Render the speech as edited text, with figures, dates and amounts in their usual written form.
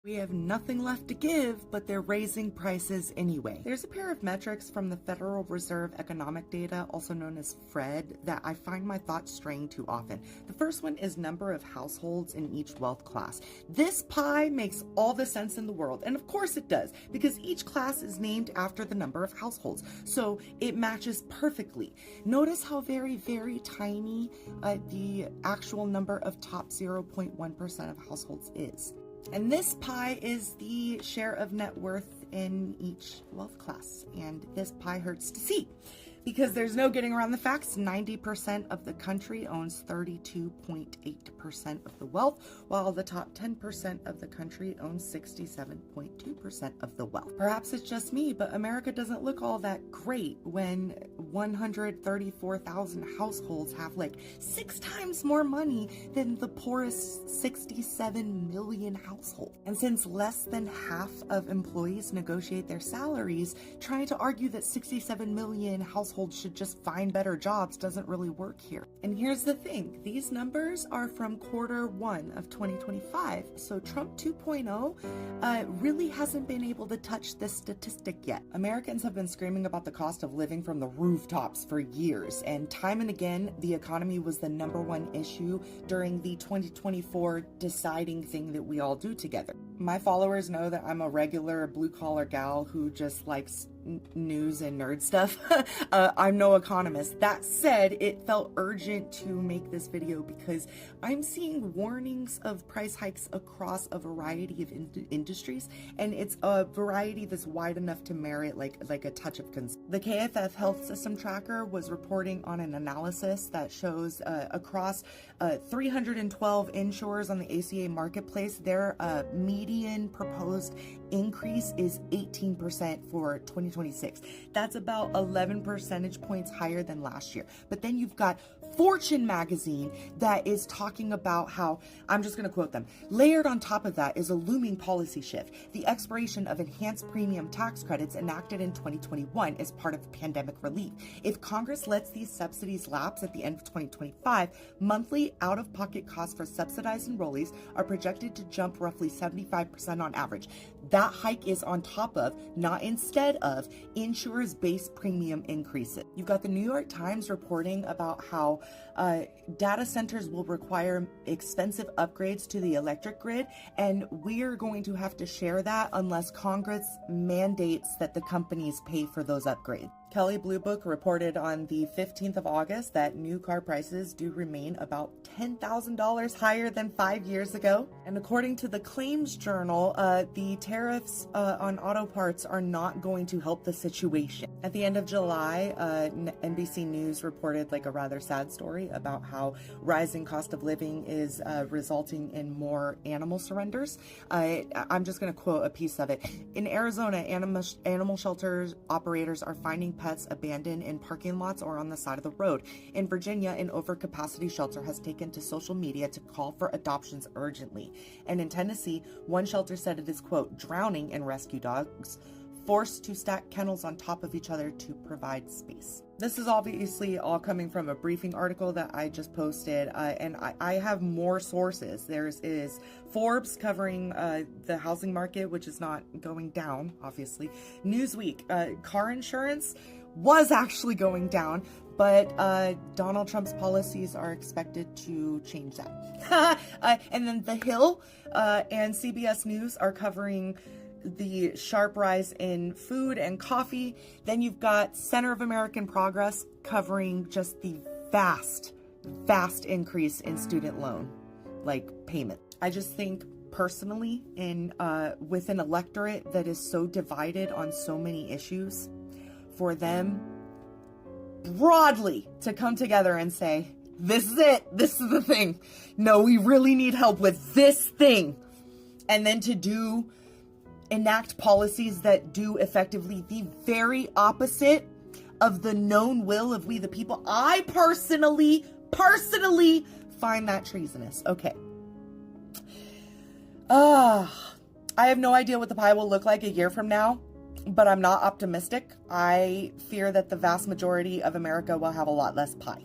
We have nothing left to give, but they're raising prices anyway. There's a pair of metrics from the Federal Reserve economic data, also known as FRED, that I find my thoughts straying too often. The first one is number of households in each wealth class. This pie makes all the sense in the world, and of course it does, because each class is named after the number of households, so it matches perfectly. Notice how very, very tiny the actual number of top 0.1% of households is. And this pie is the share of net worth in each wealth class. And this pie hurts to see because there's no getting around the facts. 90% of the country owns 32.8% of the wealth, while the top 10% of the country owns 67.2% of the wealth. Perhaps it's just me, but America doesn't look all that great when 134,000 households have like 6 times more money than the poorest 67 million households. And since less than half of employees negotiate their salaries, trying to argue that 67 million households should just find better jobs doesn't really work here. And here's the thing, these numbers are from Q1 of 2025, so Trump 2.0 really hasn't been able to touch this statistic yet. Americans have been screaming about the cost of living from the rooftops for years, and time and again, the economy was the #1 issue during the 2024 deciding thing that we all do together. My followers know that I'm a regular blue-collar gal who just likes news and nerd stuff. I'm no economist. That said, it felt urgent to make this video because I'm seeing warnings of price hikes across a variety of industries, and it's a variety that's wide enough to merit like a touch of concern. The KFF Health System Tracker was reporting on an analysis that shows across 312 insurers on the ACA marketplace, their median proposed increase is 18% for 2026. That's about 11 percentage points higher than last year. But then you've got Fortune magazine that is talking about how, I'm just going to quote them, layered on top of that is a looming policy shift. The expiration of enhanced premium tax credits enacted in 2021 as part of pandemic relief. If Congress lets these subsidies lapse at the end of 2025, monthly out-of-pocket costs for subsidized enrollees are projected to jump roughly 75% on average. That hike is on top of, not instead of, insurers' base premium increases. You've got the New York Times reporting about how data centers will require expensive upgrades to the electric grid, and we're going to have to share that unless Congress mandates that the companies pay for those upgrades. Kelley Blue Book reported on the 15th of August that new car prices do remain about $10,000 higher than 5 years ago. And according to the Claims Journal, the tariffs on auto parts are not going to help the situation. At the end of July, NBC News reported like a rather sad story about how rising cost of living is resulting in more animal surrenders. I'm just going to quote a piece of it. In Arizona, animal shelters operators are finding pets abandoned in parking lots or on the side of the road. In Virginia, an overcapacity shelter has taken to social media to call for adoptions urgently. And in Tennessee, one shelter said it is, quote, drowning in rescue dogs, forced to stack kennels on top of each other to provide space. This is obviously all coming from a Brie-fing article that I just posted, and I have more sources. Is Forbes covering the housing market, which is not going down, obviously. Newsweek, car insurance was actually going down, but Donald Trump's policies are expected to change that. And then The Hill and CBS News are covering the sharp rise in food and coffee. Then you've got Center of American Progress covering just the vast increase in student loan payment. I just think personally with an electorate that is so divided on so many issues, for them broadly to come together and say, this is it, this is the thing. No, we really need help with this thing. And then to enact policies that do effectively the very opposite of the known will of we the people. I personally find that treasonous. Okay. I have no idea what the pie will look like a year from now, but I'm not optimistic. I fear that the vast majority of America will have a lot less pie.